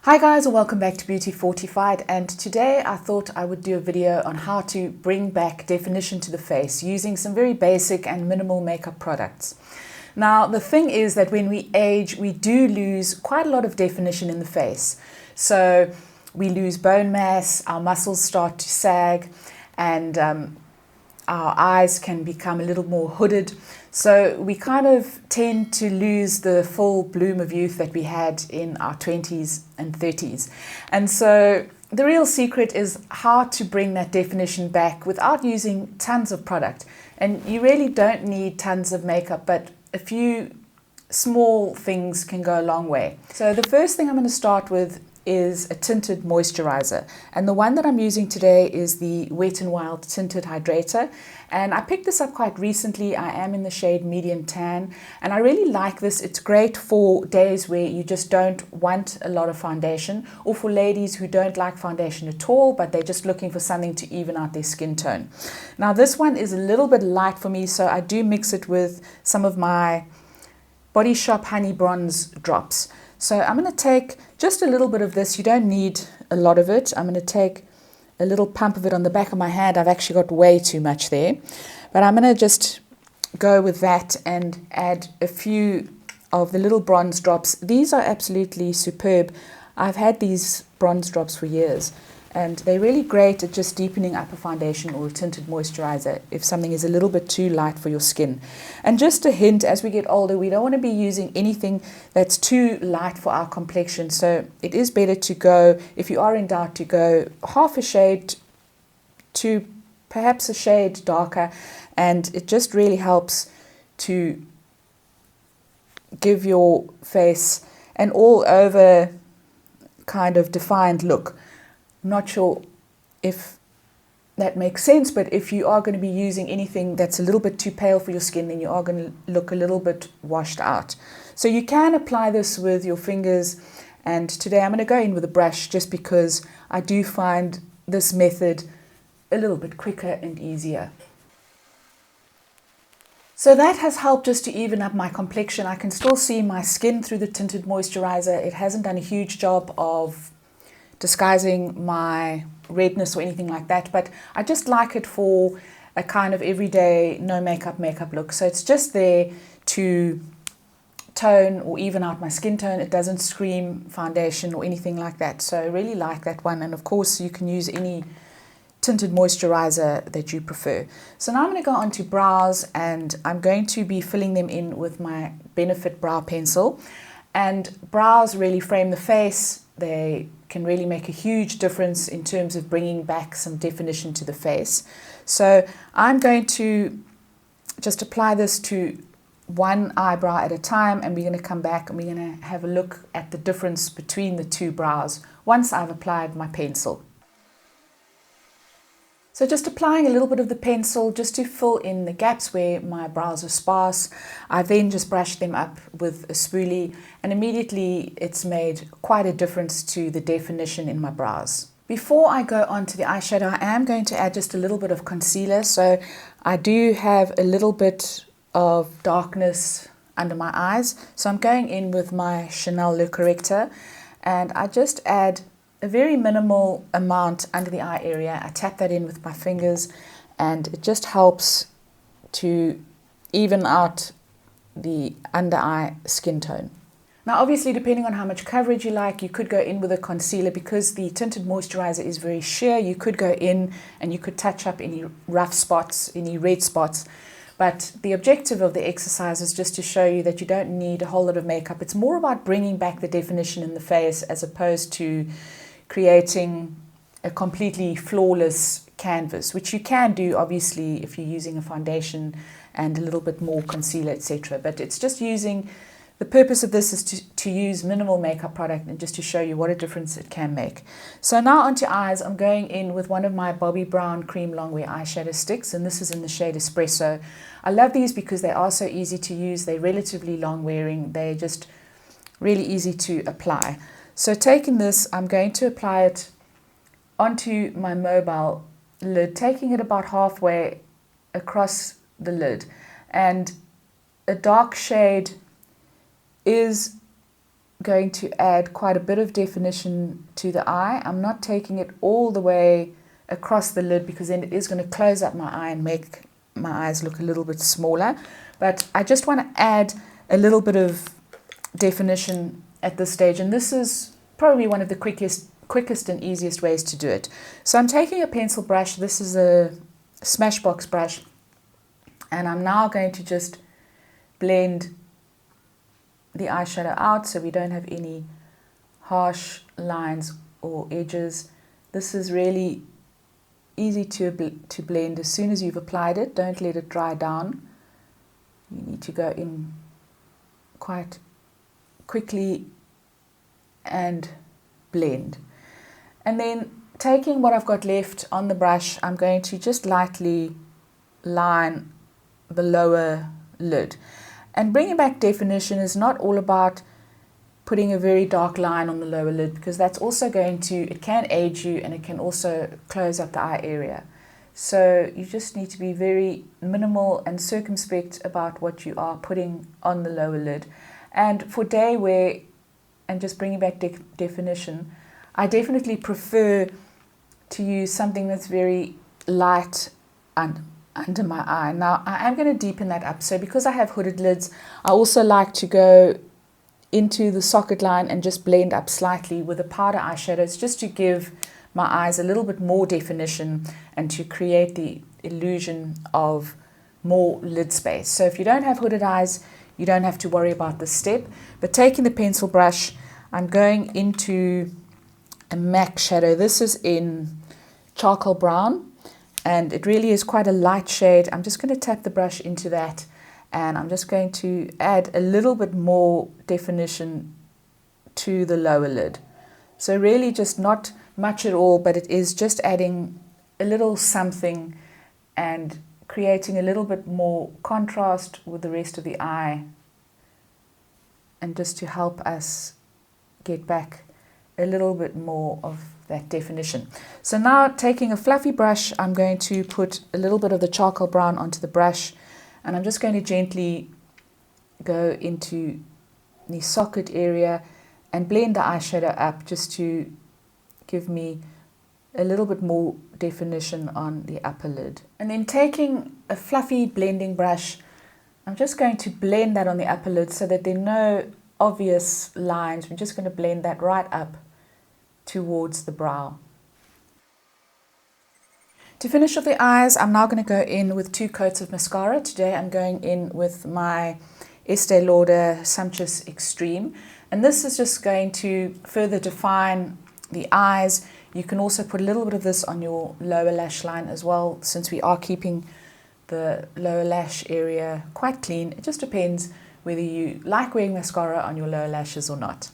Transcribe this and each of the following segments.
Hi guys, and welcome back to Beauty Fortified, and today I thought I would do a video on how to bring back definition to the face using some very basic and minimal makeup products. Now the thing is that when we age we do lose quite a lot of definition in the face. So we lose bone mass, our muscles start to sag, and our eyes can become a little more hooded. So we kind of tend to lose the full bloom of youth that we had in our 20s and 30s. And so the real secret is how to bring that definition back without using tons of product. And you really don't need tons of makeup, but a few small things can go a long way. So the first thing I'm going to start with is a tinted moisturizer, and the one that I'm using today is the Wet n Wild Tinted Hydrator, and I picked this up quite recently. I am in the shade medium tan, and I really like this. It's great for days where you just don't want a lot of foundation, or for ladies who don't like foundation at all but they're just looking for something to even out their skin tone. Now this one is a little bit light for me, so I do mix it with some of my Body Shop Honey Bronze drops. So I'm going to take just a little bit of this. You don't need a lot of it. I'm going to take a little pump of it on the back of my hand. I've actually got way too much there. But I'm going to just go with that and add a few of the little bronze drops. These are absolutely superb. I've had these bronze drops for years, and they're really great at just deepening up a foundation or a tinted moisturizer if something is a little bit too light for your skin. And just a hint, as we get older, we don't want to be using anything that's too light for our complexion. So it is better to go, if you are in doubt, to go half a shade to perhaps a shade darker. And it just really helps to give your face an all over kind of defined look. I'm not sure if that makes sense, but if you are going to be using anything that's a little bit too pale for your skin, then you are going to look a little bit washed out. So you can apply this with your fingers, and today I'm going to go in with a brush just because I do find this method a little bit quicker and easier. So that has helped just to even up my complexion. I can still see my skin through the tinted moisturizer. It hasn't done a huge job of disguising my redness or anything like that, but I just like it for a kind of everyday no makeup look. So it's just there to tone or even out my skin tone. It doesn't scream foundation or anything like that, so I really like that one. And of course you can use any tinted moisturizer that you prefer. So now I'm going to go on to brows, and I'm going to be filling them in with my Benefit brow pencil. And brows really frame the face. They can really make a huge difference in terms of bringing back some definition to the face. So I'm going to just apply this to one eyebrow at a time, and we're going to come back and we're going to have a look at the difference between the two brows once I've applied my pencil. So just applying a little bit of the pencil just to fill in the gaps where my brows are sparse. I then just brush them up with a spoolie, and immediately it's made quite a difference to the definition in my brows. Before I go on to the eyeshadow, I am going to add just a little bit of concealer. So I do have a little bit of darkness under my eyes. So I'm going in with my Chanel Le Corrector, and I just add a very minimal amount under the eye area. I tap that in with my fingers, and it just helps to even out the under eye skin tone. Now obviously, depending on how much coverage you like, you could go in with a concealer. Because the tinted moisturizer is very sheer, you could go in and you could touch up any rough spots, any red spots. But the objective of the exercise is just to show you that you don't need a whole lot of makeup. It's more about bringing back the definition in the face as opposed to creating a completely flawless canvas, which you can do obviously if you're using a foundation and a little bit more concealer, etc. But it's just using, the purpose of this is to use minimal makeup product and just to show you what a difference it can make. So now onto eyes. I'm going in with one of my Bobbi Brown Cream Longwear eyeshadow sticks, and this is in the shade Espresso. I love these because they are so easy to use. They're relatively long wearing. They're just really easy to apply. So taking this, I'm going to apply it onto my mobile lid, taking it about halfway across the lid. And a dark shade is going to add quite a bit of definition to the eye. I'm not taking it all the way across the lid because then it is going to close up my eye and make my eyes look a little bit smaller. But I just want to add a little bit of definition at this stage, and this is probably one of the quickest and easiest ways to do it. So I'm taking a pencil brush. This is a Smashbox brush, and I'm now going to just blend the eyeshadow out so we don't have any harsh lines or edges. This is really easy to blend as soon as you've applied it. Don't let it dry down. You need to go in quite quickly and blend. And then taking what I've got left on the brush, I'm going to just lightly line the lower lid. And bringing back definition is not all about putting a very dark line on the lower lid, because that's also it can age you and it can also close up the eye area. So you just need to be very minimal and circumspect about what you are putting on the lower lid. And for day wear and just bringing back definition, I definitely prefer to use something that's very light and under my eye. Now I am going to deepen that up. So because I have hooded lids, I also like to go into the socket line and just blend up slightly with a powder eyeshadow, just to give my eyes a little bit more definition and to create the illusion of more lid space. So if you don't have hooded eyes, you don't have to worry about this step. But taking the pencil brush, I'm going into a MAC shadow. This is in charcoal brown, and it really is quite a light shade. I'm just going to tap the brush into that, and I'm just going to add a little bit more definition to the lower lid. So really just not much at all, but it is just adding a little something and creating a little bit more contrast with the rest of the eye, and just to help us get back a little bit more of that definition. So now taking a fluffy brush, I'm going to put a little bit of the charcoal brown onto the brush, and I'm just going to gently go into the socket area and blend the eyeshadow up just to give me a little bit more definition on the upper lid. And then taking a fluffy blending brush, I'm just going to blend that on the upper lid so that there are no obvious lines. We're just going to blend that right up towards the brow. To finish off the eyes, I'm now going to go in with 2 coats of mascara. Today I'm going in with my Estee Lauder Sumptuous Extreme, and this is just going to further define the eyes. You can also put a little bit of this on your lower lash line as well, since we are keeping the lower lash area quite clean. It just depends whether you like wearing mascara on your lower lashes or not.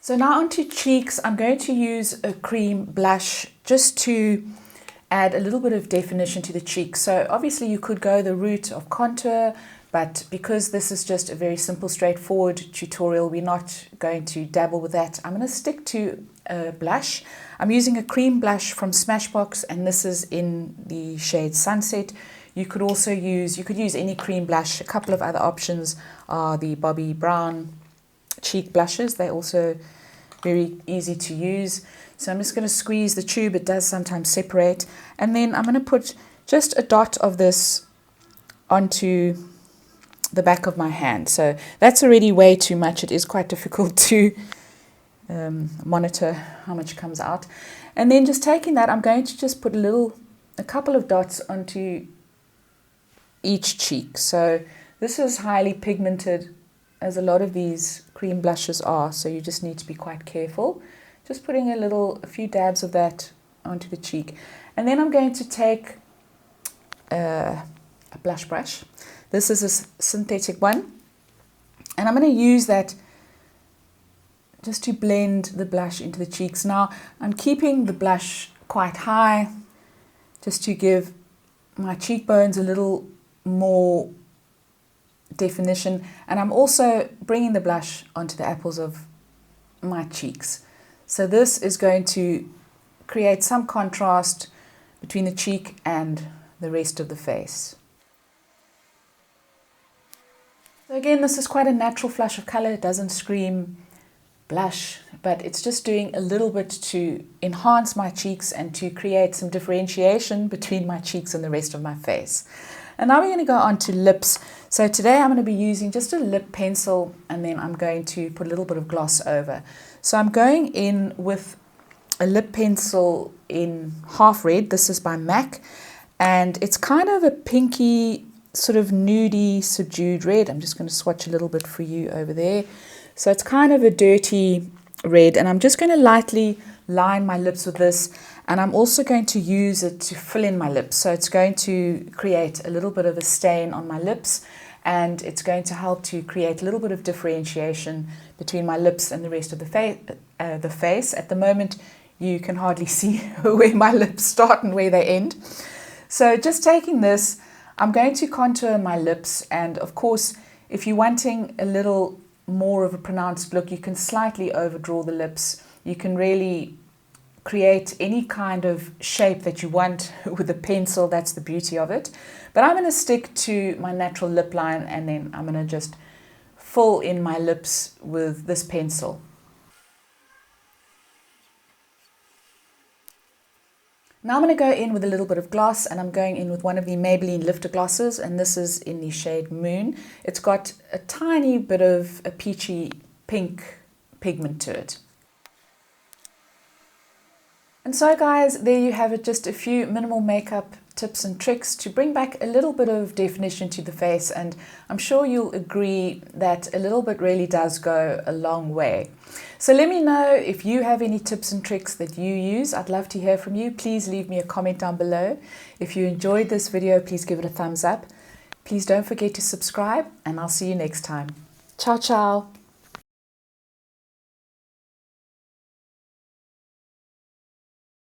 So now onto cheeks. I'm going to use a cream blush just to add a little bit of definition to the cheeks. So obviously you could go the route of contour, but because this is just a very simple, straightforward tutorial, we're not going to dabble with that. I'm going to stick to a blush. I'm using a cream blush from Smashbox, and this is in the shade Sunset. You could also use any cream blush. A couple of other options are the Bobbi Brown cheek blushes. They're also very easy to use. So I'm just going to squeeze the tube. It does sometimes separate. And then I'm going to put just a dot of this onto the back of my hand. So that's already way too much. It is quite difficult to monitor how much comes out. And then just taking that, I'm going to just put a couple of dots onto each cheek. So this is highly pigmented, as a lot of these cream blushes are, so you just need to be quite careful. Just putting a few dabs of that onto the cheek. And then I'm going to take a blush brush. This is a synthetic one, and I'm going to use that just to blend the blush into the cheeks. Now I'm keeping the blush quite high just to give my cheekbones a little more definition, and I'm also bringing the blush onto the apples of my cheeks. So this is going to create some contrast between the cheek and the rest of the face. So again, this is quite a natural flush of color. It doesn't scream blush, but it's just doing a little bit to enhance my cheeks and to create some differentiation between my cheeks and the rest of my face. And now we're going to go on to lips. So today I'm going to be using just a lip pencil, and then I'm going to put a little bit of gloss over. So I'm going in with a lip pencil in Half Red. This is by MAC, and it's kind of a pinky, sort of nudie, subdued red. I'm just going to swatch a little bit for you over there. So it's kind of a dirty red, and I'm just going to lightly line my lips with this, and I'm also going to use it to fill in my lips. So it's going to create a little bit of a stain on my lips, and it's going to help to create a little bit of differentiation between my lips and the rest of the face. At the moment, you can hardly see where my lips start and where they end. So just taking this, I'm going to contour my lips, and of course, if you're wanting a little more of a pronounced look, you can slightly overdraw the lips. You can really create any kind of shape that you want with a pencil. That's the beauty of it. But I'm going to stick to my natural lip line, and then I'm going to just fill in my lips with this pencil. Now I'm going to go in with a little bit of gloss, and I'm going in with one of the Maybelline Lifter glosses, and this is in the shade Moon. It's got a tiny bit of a peachy pink pigment to it. And so guys, there you have it, just a few minimal makeup tips and tricks to bring back a little bit of definition to the face, and I'm sure you'll agree that a little bit really does go a long way. So let me know if you have any tips and tricks that you use. I'd love to hear from you. Please leave me a comment down below. If you enjoyed this video, please give it a thumbs up. Please don't forget to subscribe, and I'll see you next time. Ciao, ciao.